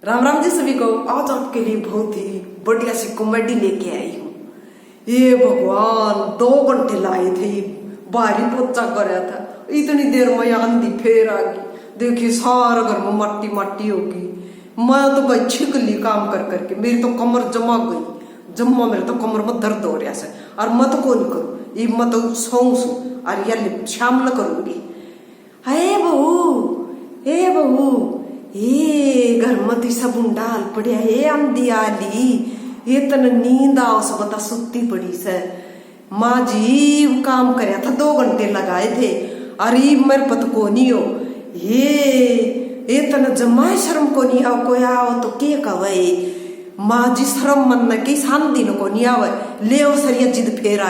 राम राम जी सभी को। आज आपके लिए बहुत ही बढ़िया सी कॉमेडी लेके आई हूँ। ये भगवान 2 घंटे लाए थे, भारी पोचा कराया था, इतनी देर में आंधी फिर आ गई। देखिए सारा घर में मट्टी मट्टी होगी। मैं तो भाई छिकली काम कर करके मेरी तो कमर जमा गई, मेरे तो कमर में दर्द हो रहा है। और मैं तो कौन करूँ, ये मैं तो सौ और या शाम न करूंगी। हे बहू ये घर में तो सब डाल पड़िया हे आंधी आली, ये तन नींद आओ सब बता सुती पड़ी से। माँ जी काम करया था 2 घंटे लगाए थे, अरे मेरे पत को नहीं हो ये तन जमा शर्म को नहीं आओ, कोई आओ तो के कवे माँ जी शर्म मन न की शांति न को नहीं आवे ले सरिया जिद फिर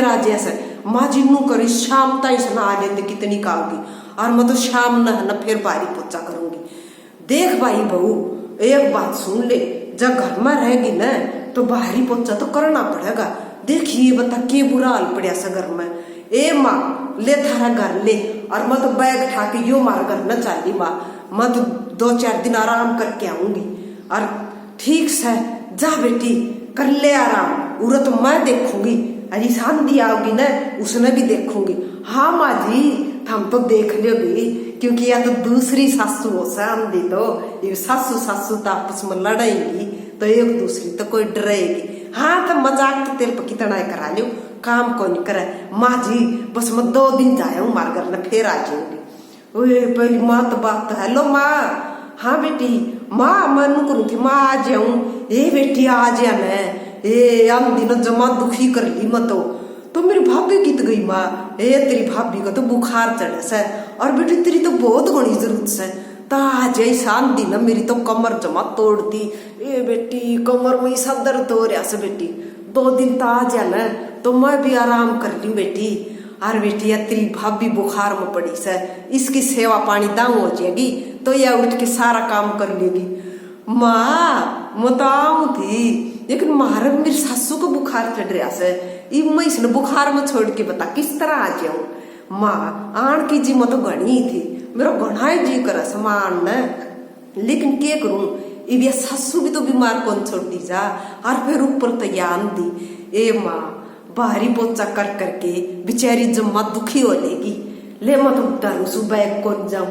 आ जा सर माँ जी नू करी शाम तक सुना आ लेते कितनी कागी, और मैं तो शाम न फिर बारी पोचा करूंगी। देख भाई बहू एक बात सुन ले, जब घर में रहेगी न तो बाहरी पोचा तो करना पड़ेगा। देखिए बता के बुरा हाल पड़ा सा घर में। ए माँ ले थारा घर ले, और मैं तो बैग उठा के यो मार घर न चाली माँ, मैं तो 2-4 दिन आराम करके आऊंगी। और ठीक से जा बेटी कर ले आराम, उरा तो मैं देखूंगी, अरे शांति आओगी न उसने भी देखूंगी। हाँ माँ जी हम तो देख लोगी, क्योंकि या तो दूसरी सासू हो शांति, तो ये सासू तो आपस में लड़ेगी तो एक दूसरी तो कोई डरेगी। हाँ तो मजाक तो तेरे पर कितना करा लियो, काम को नहीं करे माँ जी, बस मैं 2 दिन जाया हूँ मार घर न फिर आ जाऊंगी। ओए पहली माँ तो बात तो हेलो माँ। हाँ बेटी माँ मैं करूँ थी माँ आ जाऊँ। ए बेटी आ जा न, ए हम दिनों जमा दुखी कर ली मत तो मेरी भाभी कित गई माँ। ए तेरी भाभी का तो बुखार चढ़े से, और बेटी तेरी तो बहुत घनी जरूरत से, ताज शांति न मेरी तो कमर जमा तोड़ दी। ए बेटी कमर में सब दर्द हो रहा से बेटी, 2 दिन ताज है न तो मैं भी आराम कर ली बेटी। और बेटी तेरी भाभी बुखार में पड़ी से, इसकी सेवा पानी दाऊ हो जाएगी तो यह उठ के सारा काम कर लेगी। माँ मैं तो आऊँ थी, लेकिन महाराज मेरी सासू को बुखार चढ़ रहा से, मैं इसने बुखार में छोड़ के बता किस तरह आ जाऊं। माँ आन की जी मैं तो घनी थी, मेरा घना जी कर समान न, लेकिन क्या करूं ये सासू भी तो बीमार कौन छोड़ दी जा, और फिर ऊपर तैयार दी। ए माँ बाहरी पोचा कर करके बेचारी जम्मा दुखी हो लेगी, ले मैं तो डरू सु बैग कौन जाऊं।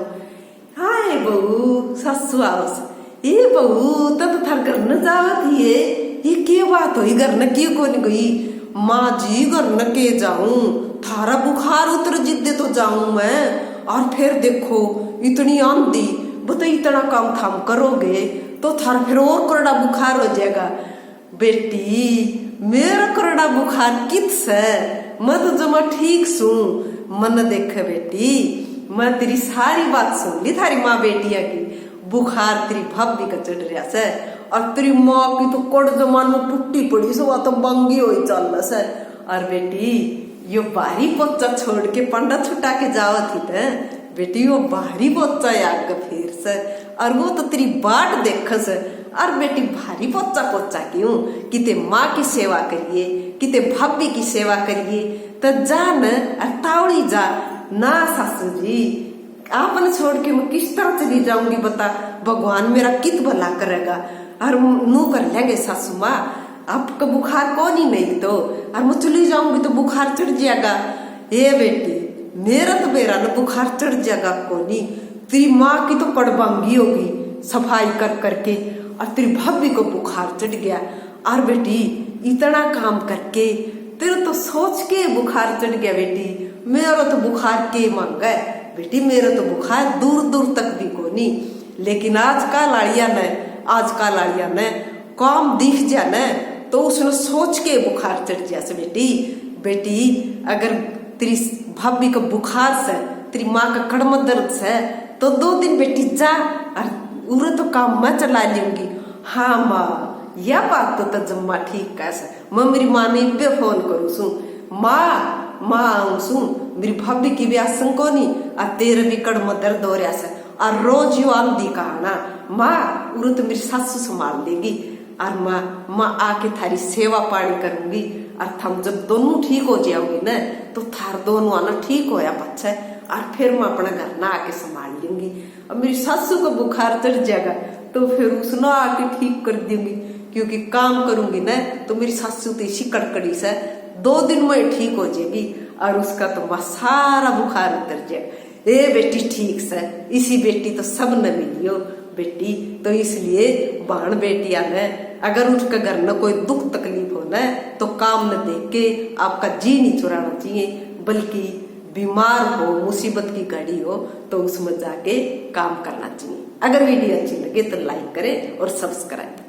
हाय बहू सासू आओ। ये बहू तब थार घर न जावत ये के बात हुई, घर न क्यों कौन गई। माँ जी घर न के जाऊं, थारा बुखार उतर जिद्दे तो जाऊं मैं, और फिर देखो इतनी आंधी बता, इतना काम थाम करोगे तो थारा फिर और करड़ा बुखार हो जाएगा। बेटी मेरा करड़ा बुखार किस है, मैं तो जमा ठीक सू। मन देख बेटी मैं तेरी सारी बात सुन ली, थारी माँ बेटिया की बुखार तेरी भाभी का चढ़ रहा से, और तेरी माँ की तो कड़ जमान में पुट्टी पड़ी सो तो बंगी हो चल से। और बेटी यो बाहरी पोचा छोड़ के पंडा छुटा के जाओ थी न बेटी, वो बाहरी पोचा याद फिर से, और वो तो तेरी बाट देख से। और बेटी भारी पोचा क्यों, किते माँ की सेवा करिए, किते भाभी की सेवा करिए, तो जा न और तावड़ी जा ना सासू जी आपने छोड़ के मैं किस तरह चली जाऊंगी बता, भगवान मेरा कित भला करेगा। और नू कर लेंगे सासू माँ, आपका बुखार कौन ही नहीं तो, और मैं चली जाऊंगी तो बुखार चढ़ जाएगा। ए बेटी मेरा न बुखार चढ़ जाएगा कोनी, तेरी माँ की तो कड़बंगी होगी सफाई कर करके, और तेरी भाभी को बुखार चढ़ गया। और बेटी इतना काम करके तेरे तो सोच के बुखार चढ़ गया बेटी, मेरा तो बुखार के मांगा है बेटी, मेरा तो बुखार दूर दूर तक भी को नहीं। लेकिन आज का लाड़िया ने काम दिख जा न तो उसने सोच के बुखार चढ़ जा से बेटी अगर तेरी भाभी का बुखार से, तेरी माँ का कड़म दर्द से, तो 2 दिन बेटी जा, और उरे तो काम मैं चला लूंगी। हाँ माँ यह बात तो जम्मा ठीक कैसे, मैं मेरी माँ ने पे फोन करूँ सू, माँ आऊँ सू, मेरी भाभी की भी आसन को नहीं, और तेरे भी कड़म दर्द हो रहा से, और रोज यू आंधी कहना माँ उरे तो मेरी सासू संभाल लेगी, और माँ आके थारी सेवा पानी करूंगी, और थम जब दोनों ठीक हो जाओगी न तो थार दोनों आना ठीक होया बच्चा, और फिर मैं अपना घर ना आके संभाल लूंगी। अब मेरी सासू को बुखार चढ़ जाएगा तो फिर उसने आके ठीक कर दूंगी, क्योंकि काम करूंगी ना तो मेरी सासू तो इसी कड़कड़ी से 2 दिन में ठीक हो जाएगी और उसका तो वह सारा बुखार उतर जाए। ए बेटी ठीक से, इसी बेटी तो सब न मिलियो बेटी, तो इसलिए बहन बेटिया ने अगर उसका घर में कोई दुख तकलीफ हो ना तो काम न देख के आपका जी नहीं चुराना चाहिए, बल्कि बीमार हो मुसीबत की घड़ी हो तो उसमें जाके काम करना चाहिए। अगर वीडियो अच्छी लगे तो लाइक करें और सब्सक्राइब।